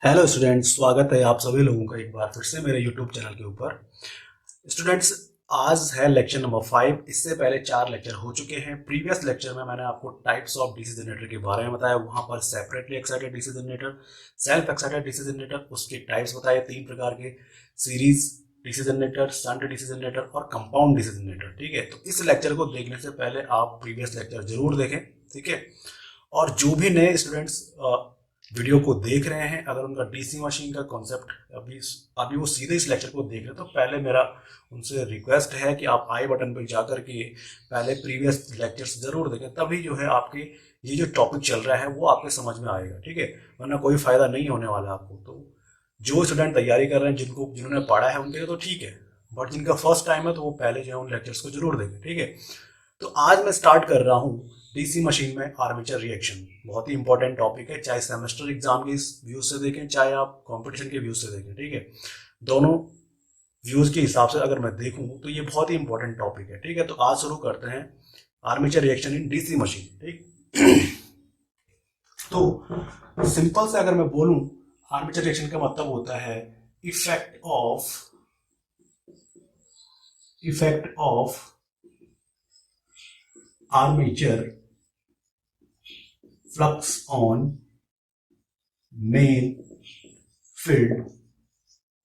Hello students, स्वागत है आप सभी लोगों का एक बार फिर से मेरे यूट्यूब चैनल के ऊपर। स्टूडेंट्स, आज है लेक्चर नंबर 5। इससे पहले 4 लेक्चर हो चुके हैं। प्रीवियस लेक्चर में मैंने आपको टाइप्स ऑफ डीसी जनरेटर के बारे में बताया। वहां पर separately excited DC generator, self excited DC generator, उसके टाइप्स बताए 3 प्रकार के: series DC generator, shunt DC generator और कंपाउंड डीसी जनरेटर। ठीक है, तो इस लेक्चर को देखने से पहले आप प्रीवियस लेक्चर जरूर देखें। ठीक है, और जो भी नए स्टूडेंट्स वीडियो को देख रहे हैं, अगर उनका डीसी मशीन का कॉन्सेप्ट अभी अभी वो सीधे इस लेक्चर को देख रहे हैं, तो पहले मेरा उनसे रिक्वेस्ट है कि आप आई बटन पर जाकर के पहले प्रीवियस लेक्चर्स जरूर देखें। तभी जो है आपके ये जो टॉपिक चल रहा है वो आपके समझ में आएगा। ठीक है, वरना कोई फायदा नहीं होने वाला आपको। तो जो स्टूडेंट तैयारी कर रहे हैं, जिन्होंने पढ़ा है उनके लिए तो ठीक है, बट जिनका फर्स्ट टाइम है तो वो पहले जो है उन लेक्चर्स को जरूर देखें। ठीक है, तो आज मैं स्टार्ट कर रहा हूँ डीसी मशीन में आर्मेचर रिएक्शन। बहुत ही इंपॉर्टेंट टॉपिक है, चाहे सेमेस्टर एग्जाम के व्यूज से देखें, चाहे आप कंपटीशन के व्यूज से देखें। ठीक है, दोनों व्यूज के हिसाब से अगर मैं देखूं तो ये बहुत ही इंपॉर्टेंट टॉपिक है। ठीक है, तो आज शुरू करते हैं armature reaction in DC machine. ठीक तो सिंपल से अगर मैं बोलूं, आर्मेचर रिएक्शन का मतलब होता है effect of armature flux on main field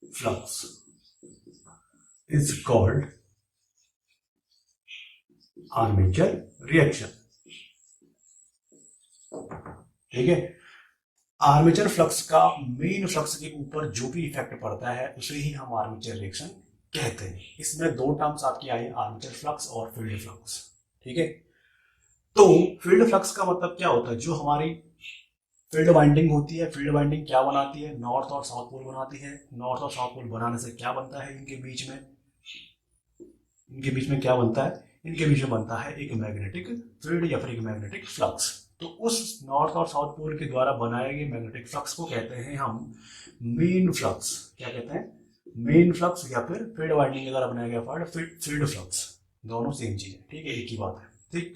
flux is called armature reaction। ठीक है, आर्मेचर फ्लक्स का मेन फ्लक्स के ऊपर जो भी इफेक्ट पड़ता है उसे ही हम आर्मेचर रिएक्शन कहते हैं। इसमें 2 टर्म्स आपकी आई, आर्मेचर फ्लक्स और फील्ड फ्लक्स। ठीक है, तो फील्ड फ्लक्स का मतलब क्या होता है? जो हमारी फील्ड वाइंडिंग होती है, फील्ड वाइंडिंग क्या बनाती है? नॉर्थ और साउथ पोल बनाती है। नॉर्थ और साउथ पोल बनाने से क्या बनता है? इनके बीच में क्या बनता है? इनके बीच में बनता है एक मैग्नेटिक फील्ड या फिर एक मैग्नेटिक फ्लक्स। तो उस नॉर्थ और साउथ पोल के द्वारा बनाए गए मैग्नेटिक फ्लक्स को कहते हैं हम मेन फ्लक्स। क्या कहते हैं? मेन फ्लक्स या फिर फील्ड वाइंडिंग के द्वारा बनाया गया फील्ड फ्लक्स। दोनों सेम चीज है। ठीक है, एक ही बात है। ठीक,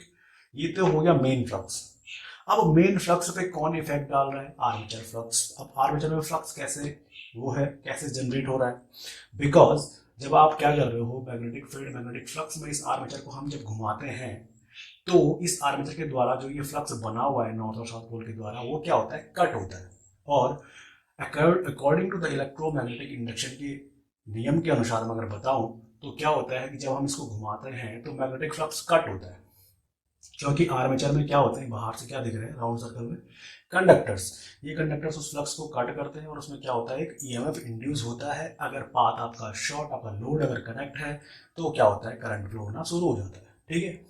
ये तो हो गया मेन फ्लक्स। अब मेन फ्लक्स पे कौन इफेक्ट डाल रहा है? Armature flux. अब आर्मेचर में फ्लक्स कैसे जनरेट हो रहा है? बिकॉज जब आप क्या कर रहे हो, मैग्नेटिक फील्ड, मैग्नेटिक फ्लक्स में इस आर्मेचर को हम जब घुमाते हैं तो इस आर्मेचर के द्वारा जो ये फ्लक्स बना हुआ है नॉर्थ और साउथ पोल के द्वारा, वो क्या होता है? कट होता है। और according to the electromagnetic induction के नियम के अनुसार मैं अगर बताऊं तो क्या होता है कि जब हम इसको घुमाते हैं तो मैग्नेटिक फ्लक्स कट होता है। क्योंकि आर्मेचर में क्या होता है, बाहर से क्या दिख रहे हैं राउंड सर्कल में? कंडक्टर्स। ये कंडक्टर्स उस फ्लक्स को कट करते हैं और उसमें क्या होता है? एक ईएमएफ इंड्यूस होता है। अगर पाथ आपका शॉर्ट, आपका लोड अगर कनेक्ट है तो क्या होता है? करंट फ्लो होना शुरू हो जाता है। ठीक है,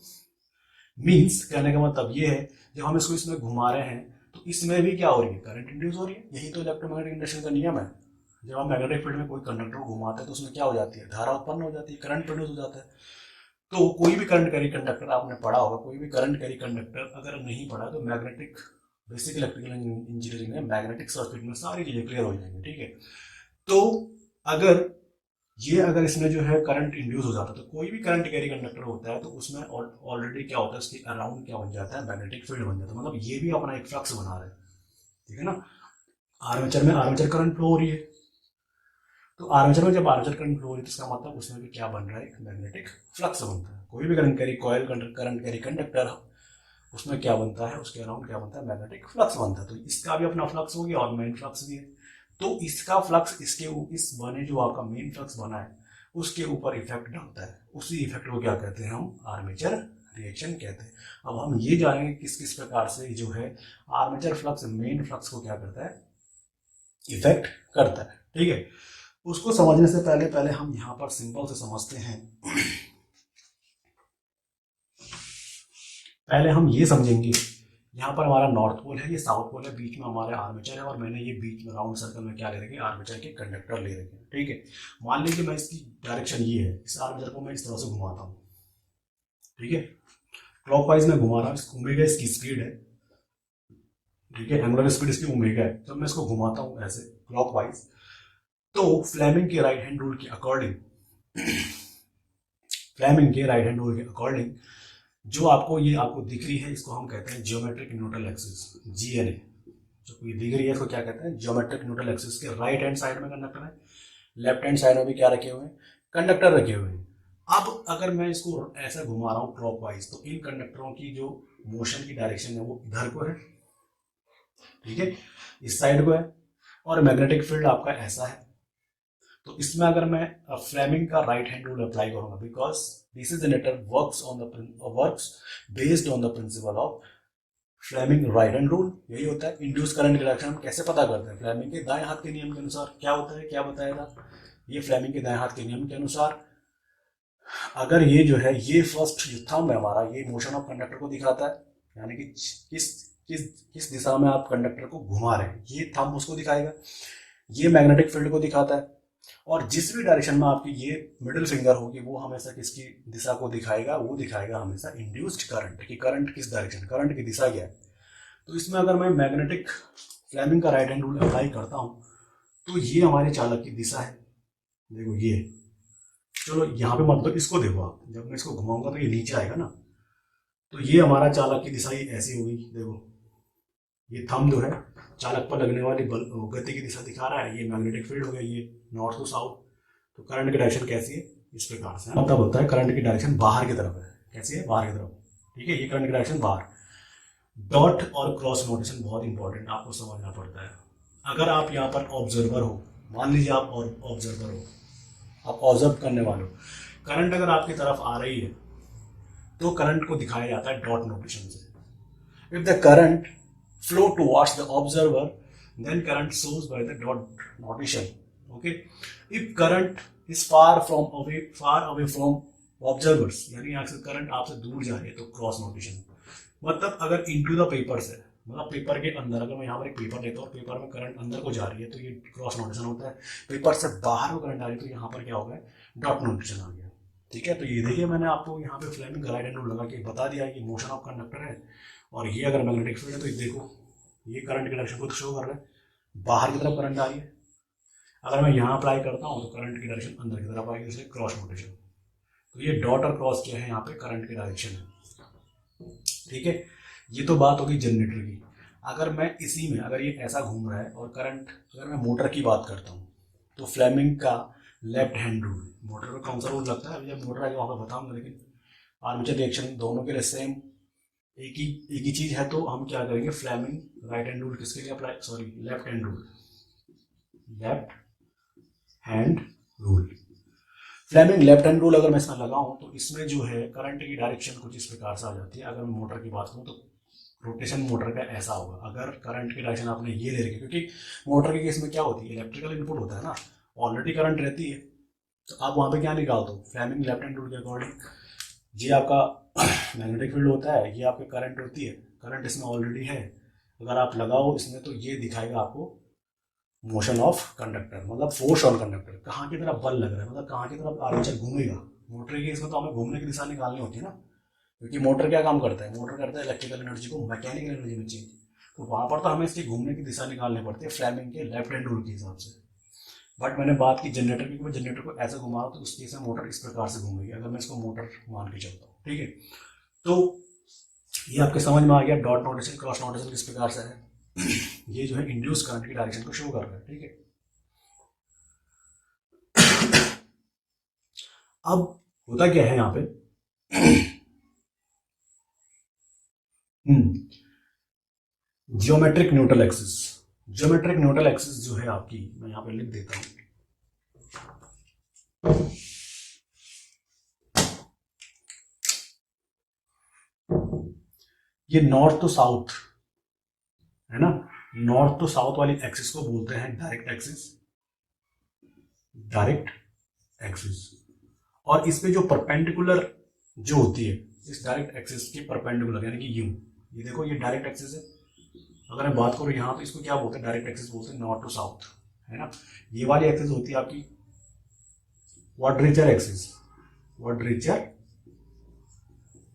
मीन्स कहने का मतलब ये है, जब हम इसको इसमें घुमा रहे हैं तो इसमें भी क्या हो रही है? करंट इंड्यूस हो रही है। यही तो इलेक्ट्रोमैग्नेटिक इंडक्शन का नियम है। जब हम मैग्नेटिक फील्ड में कोई कंडक्टर को घुमाते हैं तो उसमें क्या हो जाती है? धारा उत्पन्न हो जाती है, करंट प्रोड्यूस हो जाता है। तो कोई भी करंट कैरी कंडक्टर, आपने पढ़ा होगा, कोई भी करंट कैरी कंडक्टर, अगर नहीं पढ़ा तो मैग्नेटिक बेसिक इलेक्ट्रिकल इंजीनियरिंग में मैग्नेटिक सर्किट में सारी चीजें क्लियर हो जाएंगी। ठीक है, तो अगर अगर इसमें जो है करंट इंड्यूस हो जाता है, तो कोई भी करंट कैरी कंडक्टर होता है तो उसमें ऑलरेडी क्या होता है? उसके अराउंड क्या बन जाता है? मैग्नेटिक फील्ड बन जाता है। मतलब ये भी अपना एक फ्लक्स बना रहे हैं। ठीक है ना, आर्मेचर में आर्मेचर करंट फ्लो हो रही है, तो आर्मेचर में जब आर्मेचर करंट फ्लो हो रही है तो इसका मतलब उसमें भी क्या बन रहा है? एक मैग्नेटिक फ्लक्स बनता है। कोई भी current carry coil, current carry conductor, उसमें क्या बनता है? उसके अराउंड क्या बनता है? मैग्नेटिक फ्लक्स बनता है। तो इसका भी अपना फ्लक्स हो गया और मेन फ्लक्स भी है। तो इसका फ्लक्स इस बने जो आपका मेन फ्लक्स बना है उसके ऊपर इफेक्ट डालता है। उसी इफेक्ट को क्या कहते हैं? हम आर्मेचर रिएक्शन कहते हैं। अब हम ये जानेंगे किस किस प्रकार से जो है आर्मेचर फ्लक्स मेन फ्लक्स को क्या करता है? इफेक्ट करता है। ठीक है, उसको समझने से पहले पहले हम यहाँ पर सिंपल से समझते हैं। पहले हम ये समझेंगे, यहाँ पर हमारा नॉर्थ पोल है, ये साउथ पोल है, बीच में हमारे आर्मेचर है और मैंने ये बीच में राउंड सर्कल में क्या ले रखे? आर्मेचर के कंडक्टर ले रखे हैं। ठीक है, मान लीजिए मैं इसकी डायरेक्शन ये है, इस आर्मेचर को मैं इस तरह से घुमाता हूँ। ठीक है, क्लॉकवाइज में घुमा रहा हूँ, ओमेगा इसकी स्पीड है। ठीक है, एंगुलर स्पीड इसकी ओमेगा है। जब मैं इसको घुमाता हूँ ऐसे क्लॉकवाइज, तो फ्लेमिंग के राइट हैंड रूल के अकॉर्डिंग जो आपको दिख रही है, इसको हम कहते हैं जियोमेट्रिक न्यूट्रल एक्सिस, जीएनए। जो कोई दी गई है इसको क्या कहते हैं, ज्योमेट्रिक न्यूट्रल एक्सिस के राइट हैंड साइड में कंडक्टर है, लेफ्ट हैंड साइड में भी क्या रखे हुए हैं, कंडक्टर रखे हुए हैं। अब अगर मैं इसको ऐसा घुमा रहा हूँ क्लॉकवाइज, तो इन कंडक्टरों की जो मोशन की डायरेक्शन है वो इधर को है, ठीक है, इस साइड को है, और मैग्नेटिक फील्ड आपका ऐसा है। तो इसमें अगर मैं फ्लेमिंग का राइट हैंड रूल अप्लाई करूंगा, because DC generator works based on the principle of Fleming right hand rule. यही होता है। इंड्यूस करंट की डायरेक्शन हम कैसे पता करते हैं, फ्लेमिंग के दाएं हाथ के नियम के अनुसार। क्या होता है, क्या बताया था, ये फ्लेमिंग के दाएं हाथ के नियम के अनुसार अगर ये जो है, ये फर्स्ट जो थंब है हमारा, ये मोशन ऑफ कंडक्टर को दिखाता है, यानी कि किस किस किस दिशा में आप कंडक्टर को घुमा रहे हैं, ये थंब उसको दिखाएगा। ये मैग्नेटिक फील्ड को दिखाता है, और जिस भी डायरेक्शन में आपकी ये मिडिल फिंगर होगी वो हमेशा किसकी दिशा को दिखाएगा, वो दिखाएगा हमेशा इंड्यूस्ड करंट, कि करंट किस डायरेक्शन, करंट की दिशा क्या है। तो इसमें अगर मैं मैग्नेटिक फ्लेमिंग का राइट हैंड रूल अप्लाई करता हूँ, तो ये हमारे चालक की दिशा है। देखो ये, चलो यहाँ पे मतलब इसको देखो आप, जब मैं इसको घुमाऊंगा तो ये नीचे आएगा ना, तो ये हमारा चालक की दिशा ही ऐसी होगी। देखो ये थंब जो है चालक पर लगने वाली गति की दिशा दिखा रहा है, ये मैग्नेटिक फील्ड हो गया, ये नॉर्थ टू साउथ। तो करंट की डायरेक्शन कैसी है, इस प्रकार से मतलब होता है करंट की डायरेक्शन बाहर की तरफ है। कैसी है, बाहर की तरफ, ठीक है, ये करंट की डायरेक्शन बाहर। डॉट और क्रॉस नोटेशन बहुत इंपॉर्टेंट, आपको समझना पड़ता है। अगर आप यहाँ पर ऑब्जर्वर हो, मान लीजिए आप ऑब्जर्वर हो, आप ऑब्जर्व करने वाले हो, करंट अगर आपकी तरफ आ रही है तो करंट को दिखाया जाता है डॉट नोटेशन से। If the current flow towards the observer, then current shows by the dot notation. Okay, if current is far away from observers, यानी यहाँ से करंट आपसे दूर जा रही है, तो क्रॉस नोटेशन। मतलब अगर इनटू द पेपर से, मतलब पेपर के अंदर, अगर मैं यहाँ पर एक पेपर लेता हूँ, पेपर में करंट अंदर को जा रही है, तो ये क्रॉस नोटेशन होता है। पेपर से बाहर को करंट आ रही है, तो यहाँ पर क्या होगा, डॉट नोटेशन आ गया। ठीक है, तो ये देखिए मैंने आपको यहाँ पे फ्लेमिंग राइट हैंड रूल लगा के बता दिया कि मोशन ऑफ कंडक्टर है, और ये अगर मैग्नेटिक फील्ड है, तो ये देखो ये करंट की डायरेक्शन को तो शो कर रहा है, बाहर की तरफ करंट आ रही है। अगर मैं यहाँ अप्लाई करता हूँ तो करंट की डायरेक्शन अंदर की तरफ आएगी, इसलिए क्रॉस नोटेशन। तो ये डॉट और क्रॉस क्या है, यहाँ पे करंट की डायरेक्शन है। ठीक है, ये तो बात होगी जनरेटर की। अगर मैं इसी में, अगर ये ऐसा घूम रहा है और करंट, अगर मैं मोटर की बात करता हूँ, तो फ्लेमिंग का लेफ्ट हैंड रूल, मोटर में कौन सा रूल लगता है अभी जब मोटर आएगा वहाँ पर बताऊंगा, लेकिन आर्मेचर रिएक्शन दोनों के लिए सेम एक ही चीज है। तो हम क्या करेंगे, फ्लेमिंग राइट हैंड रूल किसके लिए apply, sorry left hand rule, left hand rule, Fleming left hand rule अगर मैं इसमें लगाऊं, तो इसमें जो है करंट की डायरेक्शन कुछ इस प्रकार से आ जाती है। अगर मैं मोटर की बात करूं तो रोटेशन मोटर का ऐसा होगा, अगर करंट की डायरेक्शन आपने ये ले रखी, क्योंकि मोटर के केस में क्या होती है, इलेक्ट्रिकल इनपुट होता है ना, ऑलरेडी करंट रहती है, तो आप वहां पे क्या निकाल दो, फ्लेमिंग लेफ्ट हैंड रूल के अकॉर्डिंग ये आपका मैग्नेटिक फील्ड होता है, ये आपकी करंट होती है, करंट इसमें ऑलरेडी है, अगर आप लगाओ इसमें तो ये दिखाएगा आपको मोशन ऑफ कंडक्टर, मतलब फोर्स ऑन कंडक्टर, कहाँ की तरफ बल लग रहा है, मतलब कहाँ की तरफ आर्मेचर घूमेगा। मोटर के इसमें तो हमें घूमने की दिशा निकालनी होती है ना, क्योंकि मोटर क्या काम करता है, मोटर करता है इलेक्ट्रिकल एनर्जी को मैकेनिकल एनर्जी में चेंज, तो वहां पर तो हमें इसकी घूमने की दिशा निकालनी पड़ती है फ्लेमिंग के लेफ्ट हैंड रूल के हिसाब से। बट मैंने बात की जनरेटर की, मैं जनरेटर को ऐसे घुमा रहा हूँ तो उस केस में मोटर इस प्रकार से घूमेगी, अगर मैं इसको मोटर मान के चलता हूँ। ठीक है, तो ये आपके समझ में आ गया डॉट नोटेशन क्रॉस नोटेशन किस प्रकार से है। ये जो है इंड्यूस करंट की डायरेक्शन को शो कर रहा है। ठीक है, अब होता क्या है यहाँ पे, geometric neutral axis, geometric neutral axis जो है आपकी, मैं यहाँ पे लिख देता हूँ, ये नॉर्थ टू साउथ है ना, नॉर्थ टू साउथ वाली एक्सिस को बोलते हैं डायरेक्ट एक्सिस, डायरेक्ट एक्सिस। और इस पे जो परपेंडिकुलर जो होती है, इस डायरेक्ट एक्सिस की परपेंडिकुलर, यानी कि ये देखो ये डायरेक्ट एक्सिस है, अगर मैं बात करूं यहाँ तो इसको क्या बोलते हैं, डायरेक्ट एक्सिस बोलते हैं, नॉर्थ टू साउथ है ना। ये वाली एक्सिस होती है आपकी क्वाड्रेचर एक्सिस, क्वाड्रेचर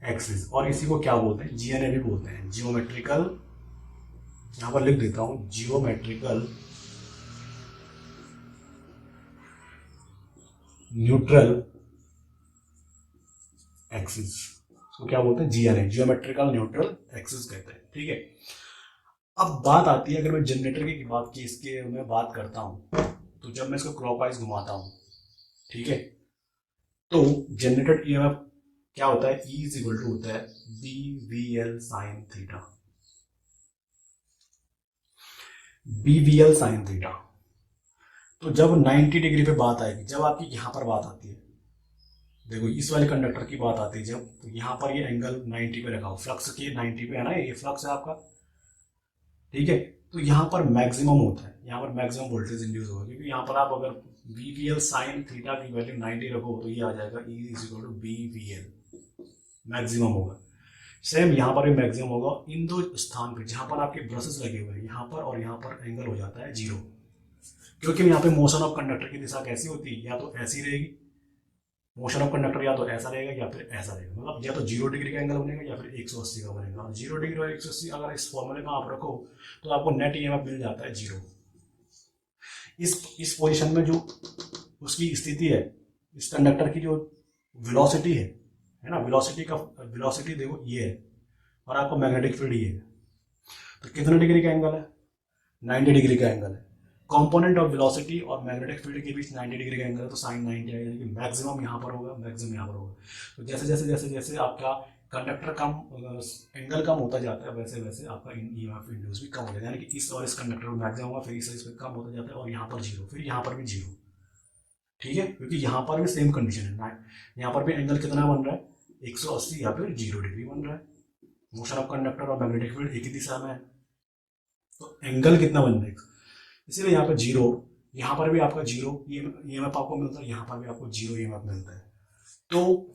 एक्सिस, और इसी को क्या बोलते हैं, जीएनए भी बोलते हैं, जियोमेट्रिकल, यहां पर लिख देता हूं, जियोमेट्रिकल न्यूट्रल एक्सिस, तो क्या बोलते हैं, जीएनए, जियोमेट्रिकल न्यूट्रल एक्सिस कहते हैं। ठीक है, अब बात आती है, अगर मैं जनरेटर की बात की इसके मैं बात करता हूं, तो जब मैं इसको क्लॉकवाइज घुमाता हूं, ठीक है, तो जनरेटेड ईएमएफ क्या होता है, ई इज इक्वल टू होता है B V L sine theta, B V L sine theta. तो जब 90 डिग्री पे बात आएगी, जब आपकी यहां पर बात आती है, देखो इस वाले कंडक्टर की बात आती है, जब तो यहां पर ये एंगल 90 पे रखा हो, फ्लक्स के 90 पे है ना, ये फ्लक्स है आपका, ठीक है, तो यहाँ पर मैक्सिमम होता है, यहाँ पर मैक्सिमम वोल्टेज इंड्यूस होगा, क्योंकि यहाँ पर आप अगर V V L sine theta की वैल्यू 90 रखो तो ये आ जाएगा E is equal to B V L, maximum होगा। सेम यहाँ पर भी मैक्सिमम होगा इन दो स्थान पे जहाँ पर आपके ब्रशेस लगे हुए हैं, यहाँ पर और यहाँ पर एंगल हो जाता है जीरो, क्योंकि यहाँ पे मोशन ऑफ कंडक्टर की दिशा कैसी होती है, या तो ऐसी रहेगी, मोशन ऑफ कंडक्टर या तो ऐसा रहेगा या फिर ऐसा रहेगा, मतलब या तो 0 डिग्री का एंगल बनेगा या फिर 180 का बनेगा। और 0 डिग्री और 180 अगर इस फॉर्मूले में आप रखो तो आपको नेट ईएमएफ मिल जाता है जीरो। इस पोजीशन में जो उसकी स्थिति है, इस कंडक्टर की जो वेलोसिटी है ना, वेलोसिटी देखो ये है, और आपका मैग्नेटिक फील्ड ये है, तो कितने डिग्री का एंगल है, 90 डिग्री का एंगल है। कंपोनेंट ऑफ वेलोसिटी और मैग्नेटिक फील्ड के बीच 90 डिग्री का एंगल है, तो साइन 90 आएगा, यानी कि मैक्सिमम यहाँ पर होगा, मैक्सिमम यहाँ पर होगा। तो जैसे जैसे जैसे जैसे आपका कंडक्टर कम एंगल कम होता जाता है, वैसे वैसे आपका ईएमएफ इंड्यूस भी कम हो जाता है, यानी कि इस और इस कंडक्टर में मैक्सिमम होगा, फिर इस पे कम होता जाता है, और यहाँ पर जीरो, फिर यहाँ पर भी जीरो, ठीक है, क्योंकि यहाँ पर भी सेम कंडीशन है, यहाँ पर भी एंगल कितना बन रहा है, 180 या फिर 0 डिग्री बन रहा है। मोशन ऑफ कंडक्टर और मैग्नेटिक फील्ड एक ही दिशा में है, तो एंगल कितना बन रहा है, इसीलिए यहाँ पे जीरो, यहाँ पर भी आपका जीरो ईएमएफ आपको मिलता है, यहाँ पर भी आपको जीरो ईएमएफ मिलता है। तो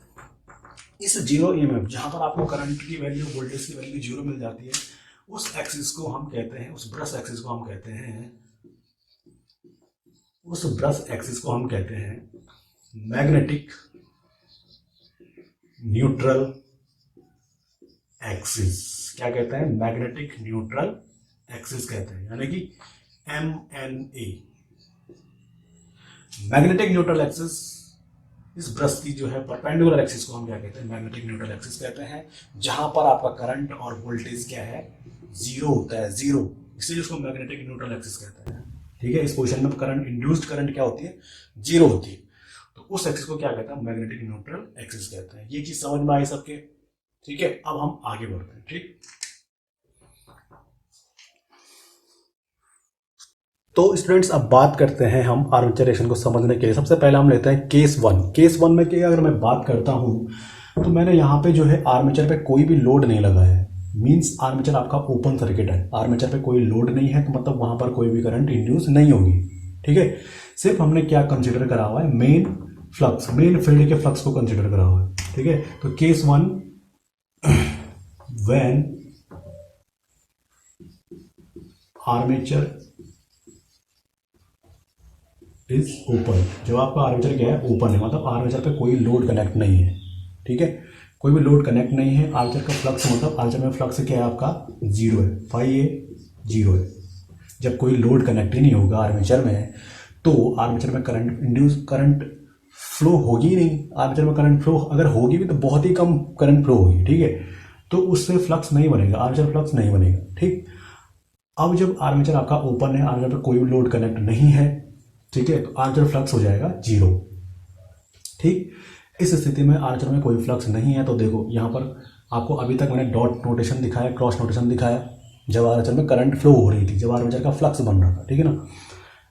इस जीरो ईएमएफ जहाँ पर आपको करंट की वैल्यू, वोल्टेज की वैल्यू जीरो मिल जाती है, उस एक्सिस को हम कहते हैं, उस ब्रश एक्सिस को हम कहते हैं, उस ब्रश एक्सिस को हम कहते हैं मैग्नेटिक न्यूट्रल एक्सिस। क्या कहते हैं, मैग्नेटिक न्यूट्रल एक्सिस कहते हैं, यानी कि MNA, मैग्नेटिक न्यूट्रल एक्सिस। इस ब्रश की जो है परपेंडिकुलर एक्सिस को हम क्या कहते हैं, मैग्नेटिक न्यूट्रल एक्सिस कहते हैं, जहां पर आपका करंट और वोल्टेज क्या है, जीरो होता है, जीरो, इसलिए उसको मैग्नेटिक न्यूट्रल एक्सिस कहते हैं, ठीक है। इस पोजीशन में करंट, इंड्यूस्ड करंट क्या होती है, जीरो होती है, तो उस एक्सिस को क्या कहते हैं, मैग्नेटिक न्यूट्रल एक्सिस कहते हैं। ये चीज समझ में आई सबके, ठीक है। अब हम आगे बढ़ते हैं, ठीक। तो स्टूडेंट्स अब बात करते हैं हम आर्मेचर रिएक्शन को समझने के लिए। सबसे पहले हम लेते हैं केस वन। केस वन में क्या, अगर मैं बात करता हूं तो मैंने यहाँ पे जो है आर्मेचर पे कोई भी लोड नहीं लगा है, मींस आर्मेचर आपका ओपन सर्किट है, आर्मेचर पे कोई लोड नहीं है, तो मतलब वहां पर कोई भी करंट इंड्यूस नहीं होगी, ठीक है। सिर्फ हमने क्या कंसिडर करा हुआ है, मेन फ्लक्स, मेन फील्ड के फ्लक्स को कंसिडर करा हुआ है, ठीक है। तो case one, when armature is open, जब आपका आर्मेचर क्या है, ओपन है, मतलब आर्मेचर पे कोई लोड कनेक्ट नहीं है, ठीक है, कोई भी लोड कनेक्ट नहीं है। आर्मेचर का फ्लक्स, मतलब आर्मेचर में फ्लक्स क्या है आपका, जीरो है, फाई ए जीरो है। जब कोई लोड कनेक्ट ही नहीं होगा आर्मेचर में, तो आर्मेचर में करंट इंड्यूस, करंट फ्लो होगी ही नहीं। आर्मेचर में करंट फ्लो अगर होगी भी तो बहुत ही कम करंट फ्लो होगी, ठीक है, तो उससे फ्लक्स नहीं बनेगा, आर्मेचर फ्लक्स नहीं बनेगा, ठीक। अब जब आर्मेचर आपका ओपन है, आर्मेचर पर कोई भी लोड कनेक्ट नहीं है, ठीक है, तो आर्मेचर फ्लक्स हो जाएगा जीरो, ठीक। इस स्थिति में आर्मेचर में कोई फ्लक्स नहीं है, तो देखो यहाँ पर आपको अभी तक मैंने डॉट नोटेशन दिखाया, क्रॉस नोटेशन दिखाया, जब आर्मेचर में करंट फ्लो हो रही थी, जब आर्मेचर का फ्लक्स बन रहा था, ठीक है ना।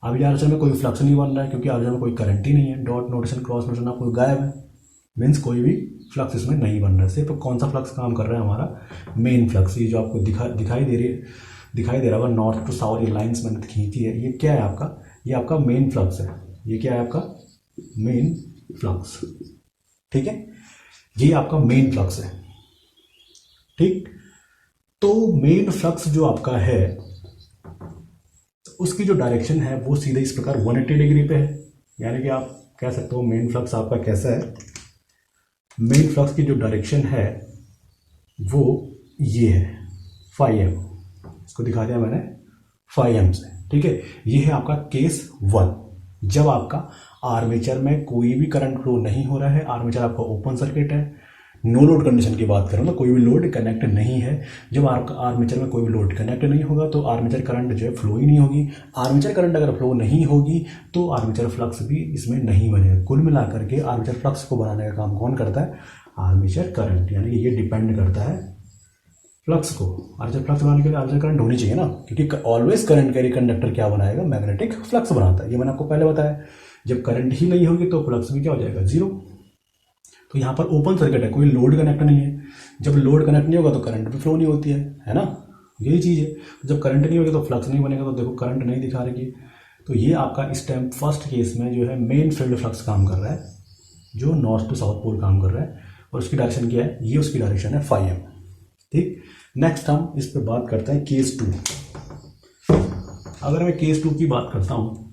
अभी आर्मेचर में कोई फ्लक्स नहीं बन रहा है, क्योंकि आर्मेचर में कोई करंट ही नहीं है, डॉट नोटेशन क्रॉस नोटेशन आपको गायब है, मीन्स कोई भी फ्लक्स इसमें नहीं बन रहा है। सिर्फ कौन सा फ्लक्स काम कर रहा है, हमारा मेन फ्लक्स, ये जो आपको दिखाई दे रहा होगा, नॉर्थ टू साउथ ये लाइन्स मैंने खींची है, ये क्या है आपका, ये आपका मेन फ्लक्स है, ये क्या है आपका मेन फ्लक्स, ठीक है, ये आपका मेन फ्लक्स है, ठीक। तो मेन फ्लक्स जो आपका है, उसकी जो डायरेक्शन है वो सीधे इस प्रकार 180 डिग्री पे है, यानी कि आप कह सकते हो मेन फ्लक्स आपका कैसा है, मेन फ्लक्स की जो डायरेक्शन है वो ये है, फाई एम, इसको दिखा दिया मैंने फाई एम से, ठीक है। ये है आपका केस वन, जब आपका आर्मेचर में कोई भी करंट फ्लो नहीं हो रहा है, आर्मेचर आपका ओपन सर्किट है, नो लोड कंडीशन की बात करूँ तो कोई भी लोड कनेक्ट नहीं है। जब आर्मेचर में कोई भी लोड कनेक्ट नहीं होगा तो आर्मेचर करंट जो है फ्लो ही नहीं होगी। आर्मेचर करंट अगर फ्लो नहीं होगी तो आर्मेचर फ्लक्स भी इसमें नहीं बनेगा। कुल मिलाकर के आर्मेचर फ्लक्स को बनाने का काम कौन करता है? Armature current. यानी कि ये डिपेंड करता है फ्लक्स को। आर्मेचर फ्लक्स बनाने के लिए आर्मेचर करंट होनी चाहिए ना, क्योंकि ऑलवेज करंट कैरी कंडक्टर क्या बनाएगा? मैग्नेटिक फ्लक्स बनाता है। ये मैंने आपको पहले बताया। जब करंट ही नहीं होगी तो फ्लक्स भी क्या हो जाएगा? जीरो। तो यहाँ पर ओपन सर्किट है, कोई लोड कनेक्ट नहीं है। जब लोड कनेक्ट नहीं होगा तो करंट भी फ्लो नहीं होती है ना, यही चीज़ है। जब करंट नहीं होगी तो फ्लक्स नहीं बनेगा। तो देखो करंट नहीं दिखा रही है। तो ये आपका इस टाइम फर्स्ट केस में जो है मेन फील्ड फ्लक्स काम कर रहा है, जो नॉर्थ टू साउथ पोल काम कर रहा है, और उसकी डायरेक्शन क्या है? ये उसकी डायरेक्शन है फाई एम। ठीक, नेक्स्ट हम इस पर बात करते हैं केस 2। अगर मैं केस 2 की बात करता हूँ,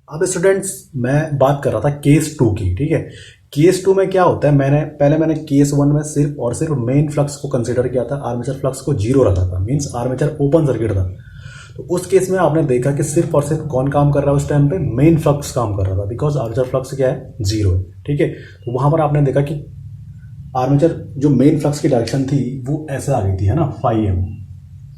अब स्टूडेंट्स मैं बात कर रहा था केस 2 की। ठीक है, केस 2 में क्या होता है? मैंने केस 1 में सिर्फ और सिर्फ मेन फ्लक्स को कंसीडर किया था, आर्मेचर फ्लक्स को जीरो रखा था, मींस आर्मेचर ओपन सर्किट था। तो उस केस में आपने देखा कि सिर्फ और सिर्फ कौन काम कर रहा है उस टाइम पे? मेन फ्लक्स काम कर रहा था, बिकॉज आर्मेचर फ्लक्स क्या है? जीरो है। ठीक है, तो वहां पर आपने देखा कि आर्मेचर जो मेन फ्लक्स की डायरेक्शन थी वो ऐसे आ गई थी, है ना, फाई एम।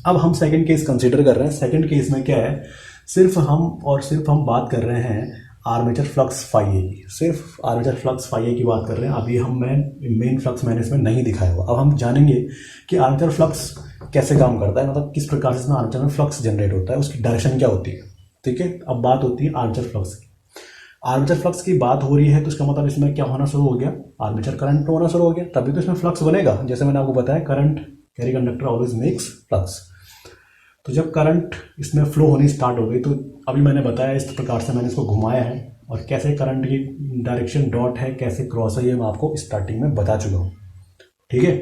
अब हम सेकंड केस कंसीडर कर रहे हैं। सेकंड केस में क्या है? सिर्फ हम बात कर रहे हैं आर्मेचर फ्लक्स फाई ए की, सिर्फ आर्मेचर फ्लक्स फाई ए की बात कर रहे हैं। अभी हम मेन फ्लक्स मैंने इसमें नहीं दिखाया हुआ। अब हम जानेंगे कि आर्मेचर फ्लक्स कैसे काम करता है, मतलब किस प्रकार से इसमें आर्मेचर में फ्लक्स जनरेट होता है, उसकी डायरेक्शन क्या होती है। ठीक है, अब बात होती है आर्मेचर फ्लक्स की। आर्मेचर फ्लक्स की बात हो रही है तो इसका मतलब इसमें क्या होना शुरू हो गया? आर्मेचर करंट होना शुरू हो गया, तभी तो इसमें फ्लक्स बनेगा। जैसे मैंने आपको बताया, current carry conductor always makes flux. तो जब करंट इसमें फ्लो होनी स्टार्ट हो गई तो अभी मैंने बताया इस प्रकार से मैंने इसको घुमाया है, और कैसे करंट की डायरेक्शन डॉट है, कैसे क्रॉस है, ये मैं आपको स्टार्टिंग में बता चुका हूँ। ठीक है,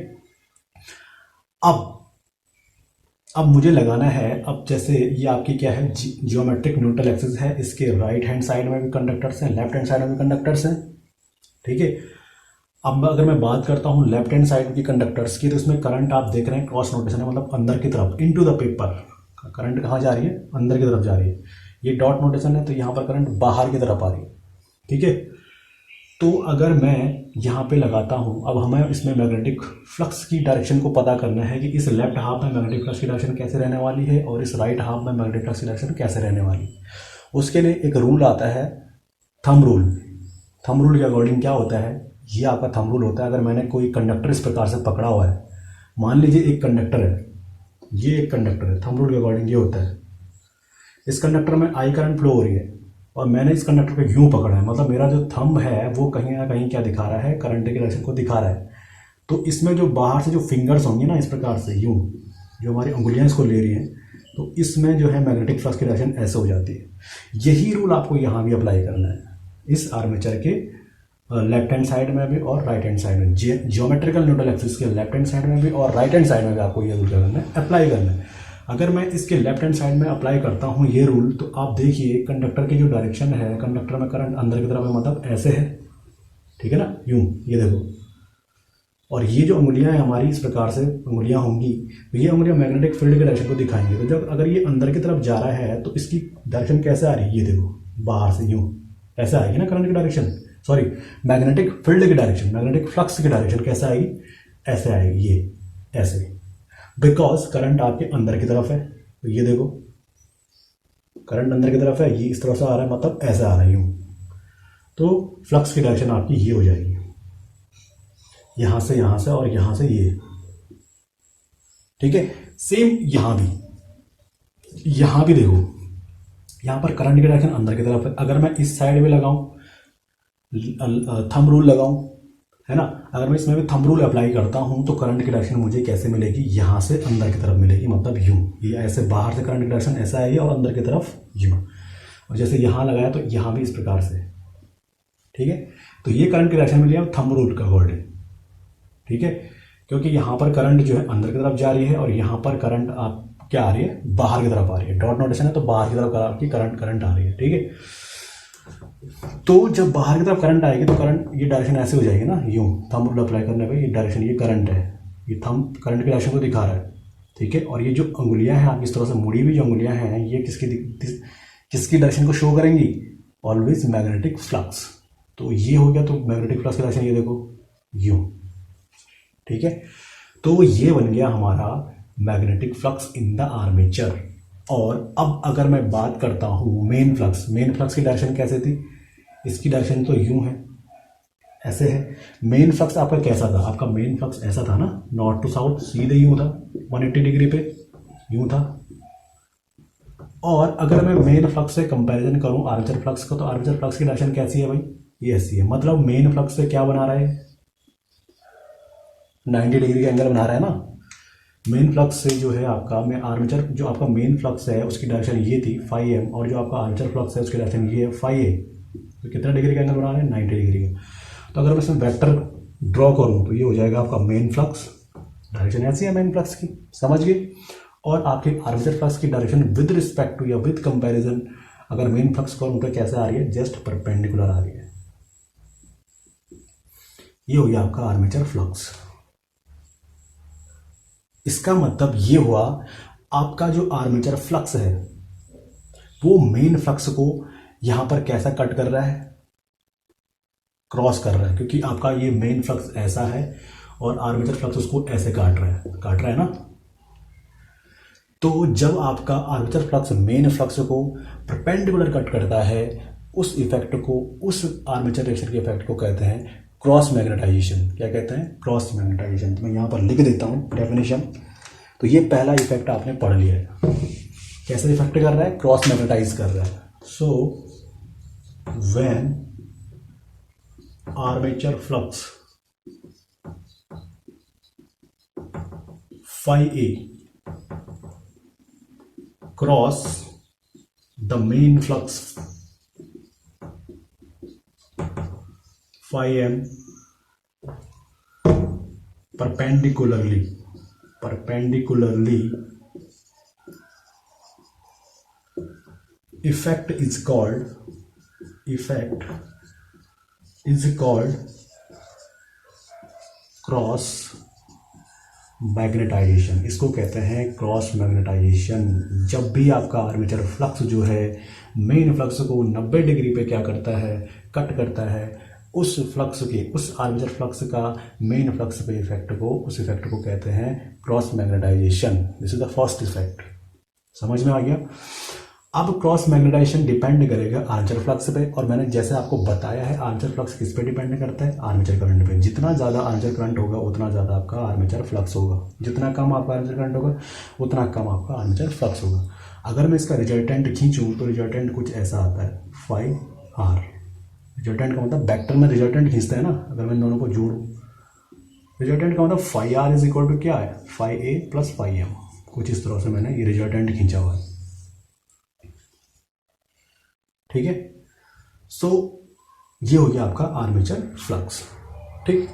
अब मुझे लगाना है, अब जैसे ये आपकी क्या है? जियोमेट्रिक न्यूट्रल एक्सिस है। इसके राइट हैंड साइड में भी कंडक्टर्स हैं, लेफ्ट हैंड साइड में भी कंडक्टर्स हैं। ठीक है, अब अगर मैं बात करता हूँ लेफ्ट हैंड साइड की कंडक्टर्स की, तो इसमें करंट आप देख रहे हैं क्रॉस नोटेशन है, मतलब अंदर की तरफ, इनटू द पेपर। करंट कहाँ जा रही है? अंदर की तरफ जा रही है। ये डॉट नोटेशन है, तो यहाँ पर करंट बाहर की तरफ आ रही है। ठीक है, तो अगर मैं यहाँ पे लगाता हूँ, अब हमें इसमें मैग्नेटिक फ्लक्स की डायरेक्शन को पता करना है कि इस लेफ्ट हाफ में मैग्नेटिक फ्लक्स की डायरेक्शन कैसे रहने वाली है और इस राइट हाफ में मैग्नेटिक फ्लक्स की डायरेक्शन कैसे रहने वाली है। उसके लिए एक रूल आता है, थंब रूल। थंब रूल के अकॉर्डिंग क्या होता है? ये आपका थंब रूल होता है। अगर मैंने कोई कंडक्टर इस प्रकार से पकड़ा हुआ है, मान लीजिए एक कंडक्टर है, ये एक कंडक्टर है, थंब रूल के अकॉर्डिंग ये होता है, इस कंडक्टर में आई करंट फ्लो हो रही है और मैंने इस कंडक्टर को यूं पकड़ा है, मतलब मेरा जो थंब है वो कहीं ना कहीं क्या दिखा रहा है? करंट की डायरेक्शन को दिखा रहा है। तो इसमें जो बाहर से जो फिंगर्स होंगी ना, इस प्रकार से यूं, जो हमारी उंगलियां इसको ले रही हैं, तो इसमें जो है मैग्नेटिक फ्लक्स की डायरेक्शन ऐसे हो जाती है। यही रूल आपको यहाँ भी अप्लाई करना है, इस आर्मेचर के लेफ्ट हैंड साइड में भी और राइट हैंड साइड में, जियोमेट्रिकल न्यूट्रल एक्सिस के लेफ्ट हैंड साइड में भी और राइट हैंड साइड में भी आपको ये रूल करना है, अप्लाई करना है। अगर मैं इसके लेफ्ट हैंड साइड में अप्लाई करता हूँ ये रूल, तो आप देखिए कंडक्टर की जो डायरेक्शन है, कंडक्टर में करंट अंदर की तरफ है, मतलब ऐसे है। ठीक है ना, यूं, ये देखो। और ये जो उंगलियां हैं हमारी, इस प्रकार से उंगलियां होंगी, तो ये उंगलियां मैग्नेटिक फील्ड के डायरेक्शन को दिखाएंगे। तो जब अगर ये अंदर की तरफ जा रहा है तो इसकी डायरेक्शन कैसे आ रही है? ये देखो, बाहर से यूं ऐसे आएगी ना करंट की डायरेक्शन, सॉरी मैग्नेटिक फील्ड की डायरेक्शन, मैग्नेटिक फ्लक्स की डायरेक्शन कैसे आएगी? ऐसे आएगी, ये ऐसे, बिकॉज करंट आपके अंदर की तरफ है। तो ये देखो, करंट अंदर की तरफ है, ये इस तरफ से आ रहा है, मतलब ऐसे आ रहा है यूं। तो फ्लक्स की डायरेक्शन आपकी ये हो जाएगी, यहां से और यहां से ये। ठीक है, सेम यहां भी देखो, यहां पर करंट की डायरेक्शन अंदर की तरफ है। अगर मैं इस साइड में लगाऊं, थंब रूल लगाऊं, है ना, अगर मैं इसमें भी थंब रूल अप्लाई करता हूं तो करंट की डायरेक्शन मुझे कैसे मिलेगी? यहां से अंदर की तरफ मिलेगी, मतलब यूं। ये ऐसे बाहर से करंट की डायरेक्शन ऐसा आएगी और अंदर की तरफ यूं। और जैसे यहां लगाया तो यहां भी इस प्रकार से। ठीक है, तो ये करंट की डायरेक्शन मिली है थंब रूल का अकॉर्डिंग। ठीक है, क्योंकि यहां पर करंट जो है अंदर की तरफ जा रही है और यहां पर करंट आप क्या आ रही है? बाहर की तरफ आ रही है। डॉट नोटेशन है तो बाहर की तरफ आपकी करंट आ रही है। ठीक है, तो जब बाहर की तरफ करंट आएगी तो करंट ये डायरेक्शन ऐसे हो जाएगी ना, यूँ थंब रूल अप्लाई करने पे ये डायरेक्शन, ये करंट है, ये थंब करंट की डायरेक्शन को दिखा रहा है, ठीक है। और ये जो अंगुलियां हैं आप इस तरह से मुड़ी हुई जो अंगुलियां हैं ये किसकी डायरेक्शन को शो करेंगी, ऑलवेज मैग्नेटिक फ्लक्स। तो ये हो गया, तो मैग्नेटिक फ्लक्स की डायरेक्शन ये देखो यूँ, ठीक है। तो ये बन गया हमारा magnetic flux in the armature. और अब अगर मैं बात करता हूँ मेन फ्लक्स की डायरेक्शन कैसे थी, इसकी डायरेक्शन तो यूं है, ऐसे है। मेन फ्लक्स आपका कैसा था, आपका मेन फ्लक्स ऐसा था ना, नॉर्थ टू साउथ सीधे यूं था 180 डिग्री पे यूं था। और अगर मैं मेन फ्लक्स से कंपैरिजन करूं आर्मेचर फ्लक्स को, तो आर्मेचर फ्लक्स की डायरेक्शन कैसी है भाई, ये ऐसी है। मतलब मेन फ्लक्स से क्या बना रहा है, 90 डिग्री का एंगल बना रहा है ना। मेन फ्लक्स से जो है आपका मैं आर्मेचर, जो आपका मेन फ्लक्स है उसकी डायरेक्शन ये थी फाई एम, और जो आपका आर्मेचर फ्लक्स है उसकी डायरेक्शन ये है फाई ए। तो कितना डिग्री का एंगल बना रहे हैं, 90 डिग्री का। तो अगर मैं इसमें वेक्टर ड्रॉ करूँ तो ये हो जाएगा आपका मेन फ्लक्स, डायरेक्शन ऐसी है मेन फ्लक्स की, समझ गए। और आपके आर्मेचर फ्लक्स की डायरेक्शन विद रिस्पेक्ट टू या विद कंपैरिजन अगर मेन फ्लक्स करूँ तो कैसे आ रही है, जस्ट परपेंडिकुलर आ रही है। ये हो गया आपका आर्मेचर फ्लक्स। इसका मतलब ये हुआ आपका जो आर्मेचर फ्लक्स है वो मेन फ्लक्स को यहां पर कैसा कट कर रहा है, क्रॉस कर रहा है, क्योंकि आपका ये मेन फ्लक्स ऐसा है और आर्मेचर फ्लक्स उसको ऐसे काट रहा है ना। तो जब आपका आर्मेचर फ्लक्स मेन फ्लक्स को परपेंडिकुलर कट करता है, उस इफेक्ट को, उस आर्मेचर रिएक्शन के इफेक्ट को कहते हैं क्रॉस मैग्नेटाइजेशन। क्या कहते हैं, क्रॉस मैग्नेटाइजेशन। तो मैं यहाँ पर लिख देता हूँ डेफिनेशन। तो ये पहला इफेक्ट आपने पढ़ लिया है, कैसे इफेक्ट कर रहा है, क्रॉस मैग्नेटाइज कर रहा है। So when armature flux phi A cross the main flux phi m perpendicularly effect is called cross magnetization. इसको कहते हैं क्रॉस मैग्नेटाइजेशन। जब भी आपका आर्मेचर फ्लक्स जो है मेन फ्लक्स को 90 डिग्री पे क्या करता है, कट करता है, उस फ्लक्स के, उस आर्मेचर फ्लक्स का मेन फ्लक्स पे इफेक्ट को, उस इफेक्ट को कहते हैं cross magnetization. This is the first effect, समझ में आ गया। अब क्रॉस मैग्नेटाइजेशन डिपेंड करेगा आर्मेचर फ्लक्स पे, और मैंने जैसे आपको बताया है आर्मेचर फ्लक्स किस पे डिपेंड करता है, आर्मेचर करंट पे। जितना ज़्यादा आर्मेचर करंट होगा उतना ज़्यादा आपका आर्मेचर फ्लक्स होगा, जितना कम आपका आर्मेचर करंट होगा उतना कम आपका आर्मेचर फ्लक्स होगा। अगर मैं इसका रिजल्टेंट खींचूँ तो रिजल्टेंट कुछ ऐसा आता है फाई आर। रिजल्टेंट का मतलब वेक्टर में रिजल्टेंट खींचता है ना, अगर मैं दोनों को जोड़ूँ, रिजल्टेंट का मतलब phi R is equal to क्या है, phi A plus phi M. कुछ इस तरह से मैंने ये रिजल्टेंट खींचा हुआ है, ठीक है। सो ये हो गया आपका आर्मेचर फ्लक्स, ठीक।